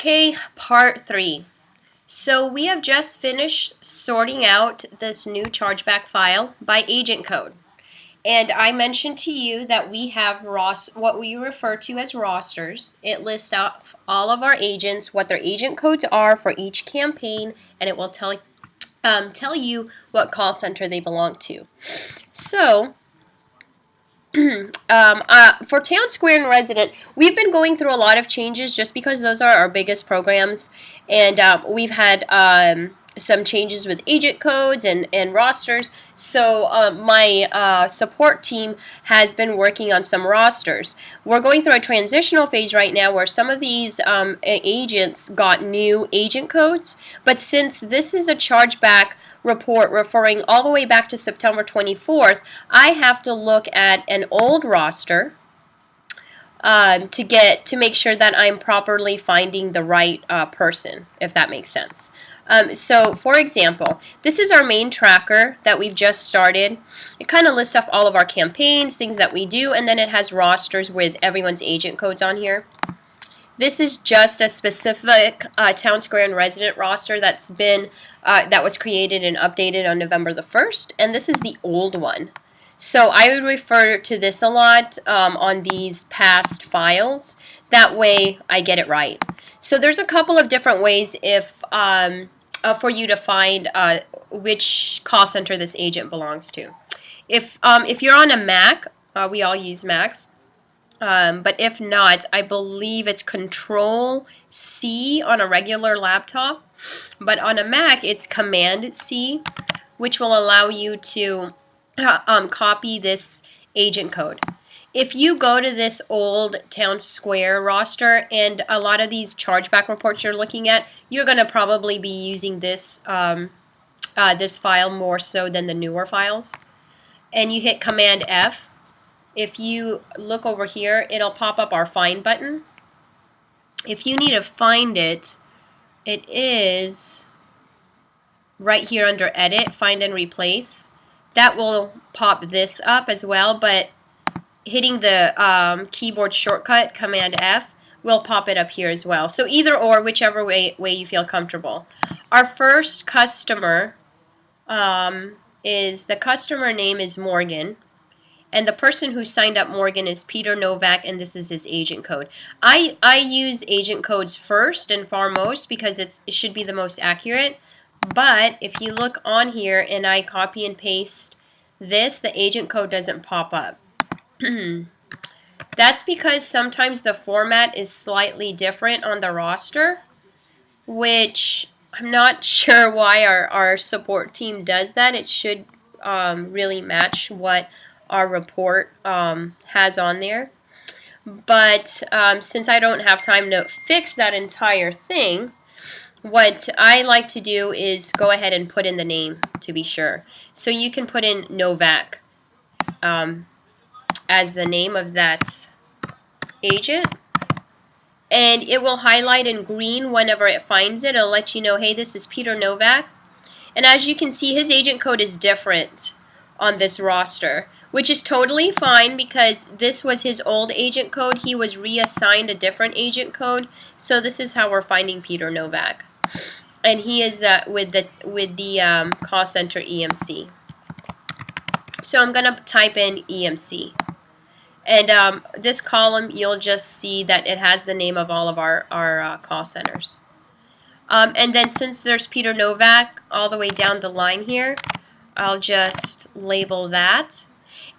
Okay, part 3. So we have just finished sorting out this new chargeback file by agent code. And I mentioned to you that we have what we refer to as rosters. It lists out all of our agents, what their agent codes are for each campaign, and it will tell you what call center they belong to. So for Town Square and Resident, we've been going through a lot of changes just because those are our biggest programs, and we've had some changes with agent codes and rosters. So my support team has been working on some rosters. We're going through a transitional phase right now where some of these agents got new agent codes, but since this is a chargeback report referring all the way back to September 24th, I have to look at an old roster to make sure that I'm properly finding the right person, if that makes sense. So, for example, this is our main tracker that we've just started. It kind of lists off all of our campaigns, things that we do, and then it has rosters with everyone's agent codes on here. This is just a specific Town Square and Resident roster that was created and updated on November the 1st, and this is the old one. So I would refer to this a lot on these past files. That way I get it right. So there's a couple of different ways for you to find which call center this agent belongs to. If you're on a Mac, we all use Macs. But if not, I believe it's Control-C on a regular laptop. But on a Mac, it's Command-C, which will allow you to copy this agent code. If you go to this old Town Square roster and a lot of these chargeback reports you're looking at, you're going to probably be using this, this file more so than the newer files. And you hit Command-F. If you look over here, it'll pop up our Find button. If you need to find it, it is right here under Edit, Find and Replace. That will pop this up as well, but hitting the keyboard shortcut, Command-F, will pop it up here as well. So either or, whichever way you feel comfortable. Our first customer the customer name is Morgan. And the person who signed up Morgan is Peter Novak, and this is his agent code. I use agent codes first and foremost because it should be the most accurate. But if you look on here and I copy and paste this, the agent code doesn't pop up. That's because sometimes the format is slightly different on the roster, which I'm not sure why our support team does that. It should really match what our report has on there. But since I don't have time to fix that entire thing, what I like to do is go ahead and put in the name to be sure. So you can put in Novak as the name of that agent, and it will highlight in green whenever it finds it. It'll let you know, hey, this is Peter Novak. And as you can see, his agent code is different on this roster, which is totally fine because this was his old agent code. He was reassigned a different agent code, so this is how we're finding Peter Novak, and he is with the call center EMC. So I'm gonna type in EMC, and this column you'll just see that it has the name of all of our call centers. And then since there's Peter Novak all the way down the line here, I'll just label that.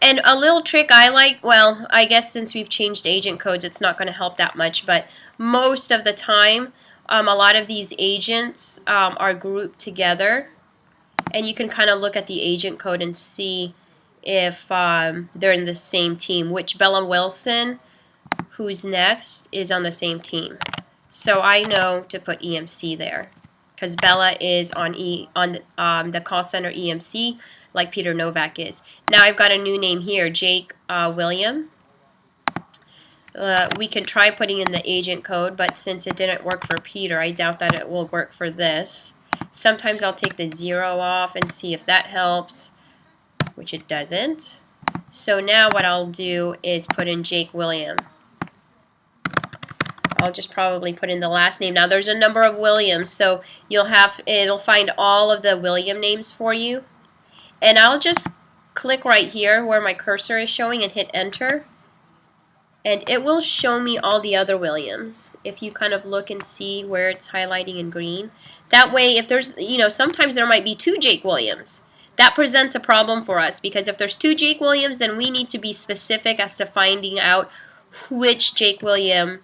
And a little trick I like, well, I guess since we've changed agent codes, it's not going to help that much, but most of the time, a lot of these agents are grouped together, and you can kind of look at the agent code and see if they're in the same team, which Bella Wilson, who's next, is on the same team. So I know to put EMC there, because Bella is on the call center EMC, like Peter Novak is. Now I've got a new name here, Jake William. We can try putting in the agent code, but since it didn't work for Peter, I doubt that it will work for this. Sometimes I'll take the 0 off and see if that helps, which it doesn't. So now what I'll do is put in Jake William. I'll just probably put in the last name. Now there's a number of Williams, so it'll find all of the William names for you. And I'll just click right here where my cursor is showing and hit enter. And it will show me all the other Williams if you kind of look and see where it's highlighting in green. That way, if there's, sometimes there might be 2 Jake Williams. That presents a problem for us because if there's 2 Jake Williams, then we need to be specific as to finding out which Jake William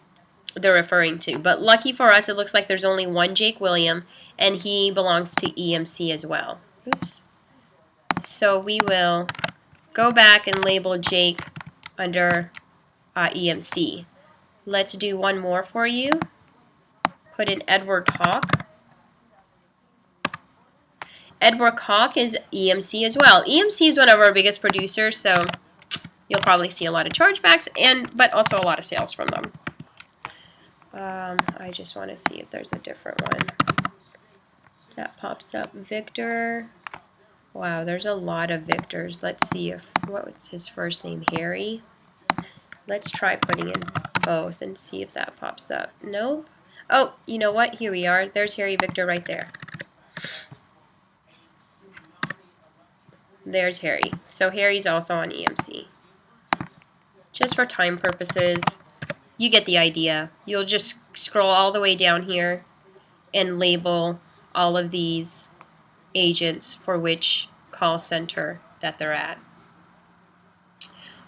they're referring to. But lucky for us, it looks like there's only 1 Jake William, and he belongs to EMC as well. Oops. So we will go back and label Jake under EMC. Let's do one more for you. Put in Edward Hawk. Edward Hawk is EMC as well. EMC is one of our biggest producers, so you'll probably see a lot of chargebacks, but also a lot of sales from them. I just want to see if there's a different one. That pops up. Victor. Wow, there's a lot of Victors. Let's see what's his first name? Harry. Let's try putting in both and see if that pops up. Nope. Oh, you know what? Here we are. There's Harry Victor right there. There's Harry. So Harry's also on EMC. Just for time purposes, you get the idea. You'll just scroll all the way down here and label all of these agents for which call center that they're at.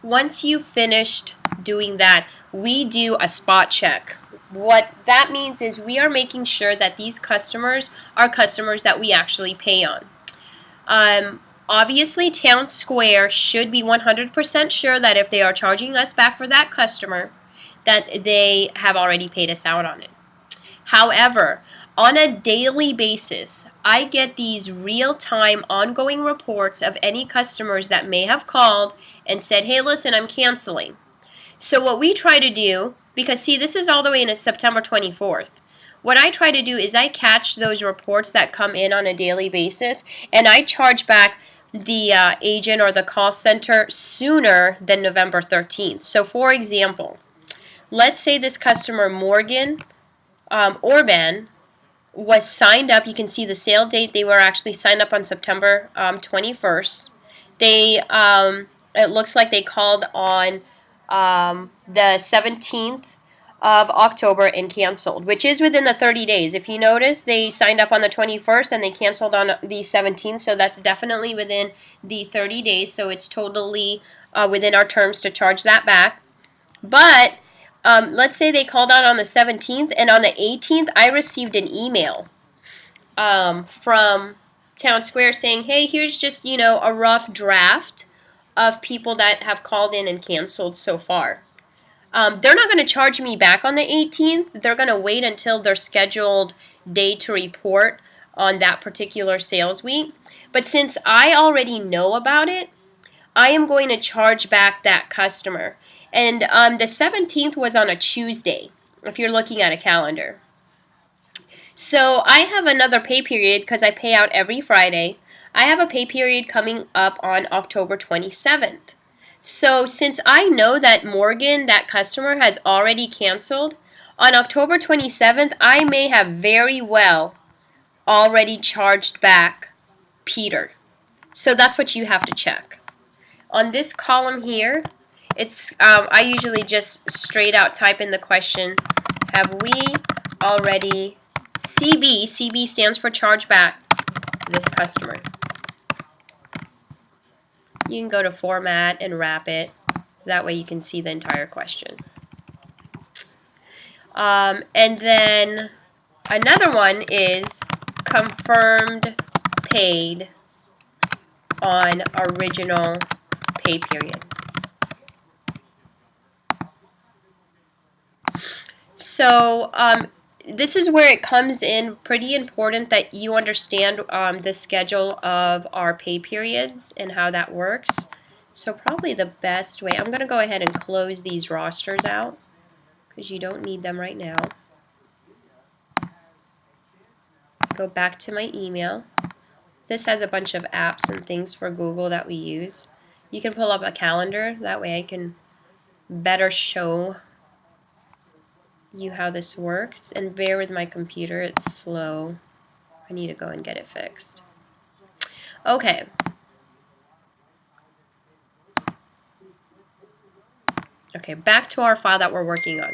Once you've finished doing that, we do a spot check. What that means is we are making sure that these customers are customers that we actually pay on. Obviously, Town Square should be 100% sure that if they are charging us back for that customer, that they have already paid us out on it. However, on a daily basis, I get these real-time ongoing reports of any customers that may have called and said, hey, listen, I'm canceling. So what we try to do, because see, this is all the way in September 24th. What I try to do is I catch those reports that come in on a daily basis, and I charge back the agent or the call center sooner than November 13th. So for example, let's say this customer, Morgan Orban, was signed up. You can see the sale date. They were actually signed up on September 21st. It looks like they called on the 17th of October and canceled, which is within the 30 days. If you notice, they signed up on the 21st and they canceled on the 17th, so that's definitely within the 30 days, so it's totally within our terms to charge that back. But let's say they called out on the 17th, and on the 18th, I received an email from Town Square saying, hey, here's just, a rough draft of people that have called in and canceled so far. They're not going to charge me back on the 18th. They're going to wait until their scheduled day to report on that particular sales week. But since I already know about it, I am going to charge back that customer. And the 17th was on a Tuesday, if you're looking at a calendar. So I have another pay period because I pay out every Friday. I have a pay period coming up on October 27th. So since I know that Morgan, that customer, has already canceled, on October 27th, I may have very well already charged back Peter. So that's what you have to check. On this column here, it's I usually just straight out type in the question, have we already CB stands for charge back this customer. You can go to format and wrap it. That way you can see the entire question. And then another one is confirmed paid on original pay period. So this is where it comes in pretty important that you understand the schedule of our pay periods and how that works. So probably the best way, I'm going to go ahead and close these rosters out because you don't need them right now. Go back to my email. This has a bunch of apps and things for Google that we use. You can pull up a calendar, that way I can better show you how this works, and bear with my computer, it's slow. I need to go and get it fixed. Okay. Okay, back to our file that we're working on.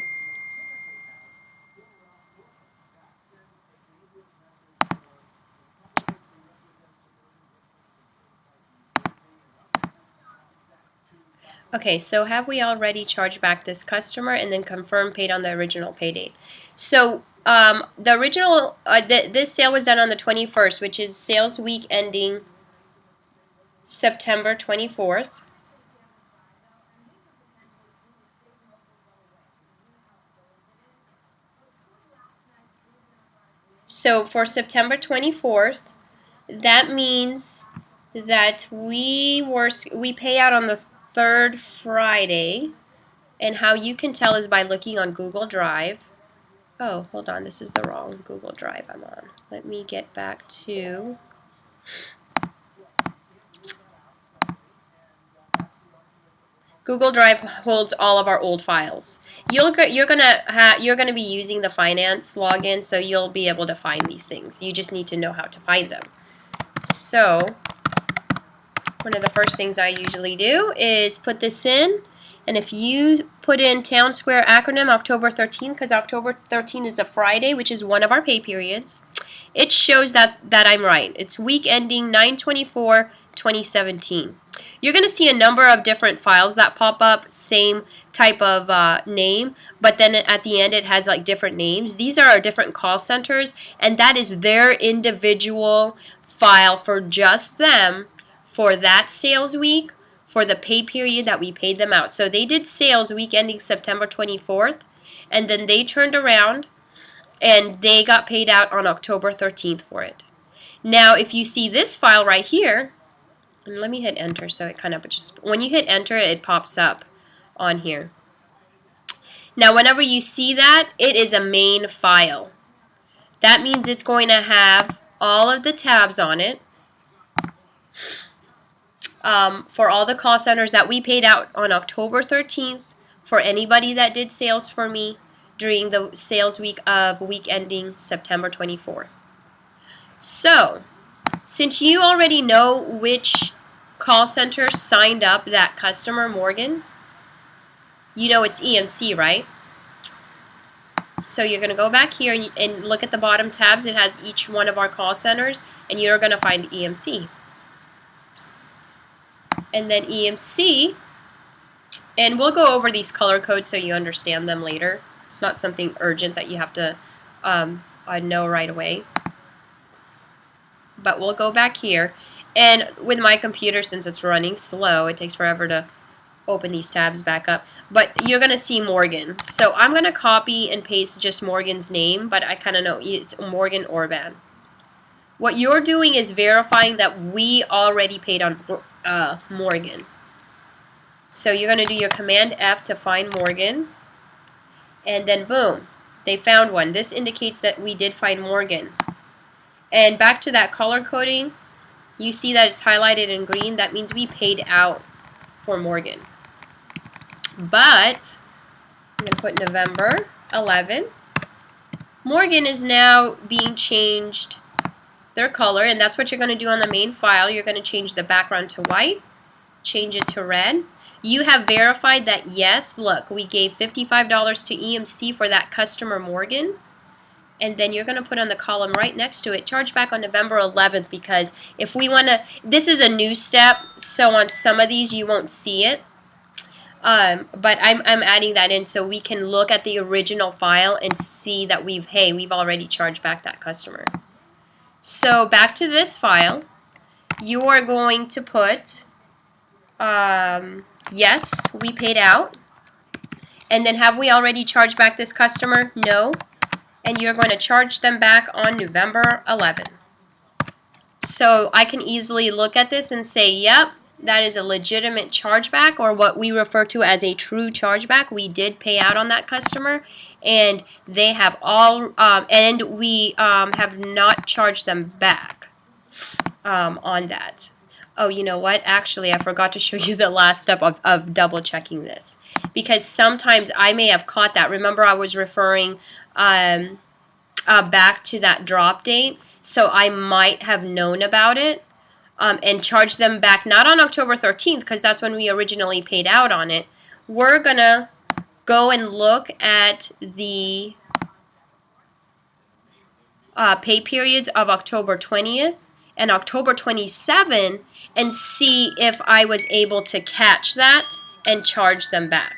Okay, so have we already charged back this customer and then confirmed paid on the original pay date? So the original, this sale was done on the 21st, which is sales week ending September 24th. So for September 24th, that means that we pay out on the third Friday, and how you can tell is by looking on Google Drive. Oh, hold on, this is the wrong Google Drive I'm on. Let me get back to Google Drive. Holds all of our old files. You're gonna be using the finance login, so you'll be able to find these things. You just need to know how to find them. So one of the first things I usually do is put this in, and if you put in Town Square acronym October 13th, because October 13th is a Friday, which is one of our pay periods, it shows that I'm right. It's week ending 9/24/2017. You're going to see a number of different files that pop up, same type of name, but then at the end it has like different names. These are our different call centers, and that is their individual file for just them for that sales week, for the pay period that we paid them out. So they did sales week ending September 24th, and then they turned around and they got paid out on October 13th for it. Now, if you see this file right here, and let me hit enter so it kind of just, when you hit enter, it pops up on here. Now, whenever you see that, it is a main file. That means it's going to have all of the tabs on it. For all the call centers that we paid out on October 13th, for anybody that did sales for me during the sales week of week ending September 24th. So, since you already know which call center signed up that customer, Morgan, you know it's EMC, right? So you're going to go back here and look at the bottom tabs. It has each one of our call centers, and you're going to find EMC. And then EMC, and we'll go over these color codes so you understand them later. It's not something urgent that you have to know right away. But we'll go back here, and with my computer, since it's running slow, it takes forever to open these tabs back up. But you're going to see Morgan. So I'm going to copy and paste just Morgan's name, but I kind of know it's Morgan Orban. What you're doing is verifying that we already paid on Morgan. So you're going to do your Command F to find Morgan, and then boom, they found one. This indicates that we did find Morgan. And back to that color coding, you see that it's highlighted in green. That means we paid out for Morgan. But I'm going to put November 11. Morgan is now being changed their color, and that's what you're going to do on the main file. You're going to change the background to white, change it to red. You have verified that, yes, look, we gave $55 to EMC for that customer Morgan, and then you're going to put on the column right next to it, charge back on November 11th, because if we want to, this is a new step, so on some of these you won't see it, but I'm adding that in so we can look at the original file and see that we've already charged back that customer. So back to this file, you are going to put, yes, we paid out. And then have we already charged back this customer? No. And you're going to charge them back on November 11. So I can easily look at this and say, yep, that is a legitimate chargeback, or what we refer to as a true chargeback. We did pay out on that customer, and they have all, and we have not charged them back on that. Oh, you know what? Actually, I forgot to show you the last step of double checking this. because sometimes I may have caught that. Remember, I was referring back to that drop date, so I might have known about it and charged them back, not on October 13th, because that's when we originally paid out on it. We're going to go and look at the pay periods of October 20th and October 27 and see if I was able to catch that and charge them back.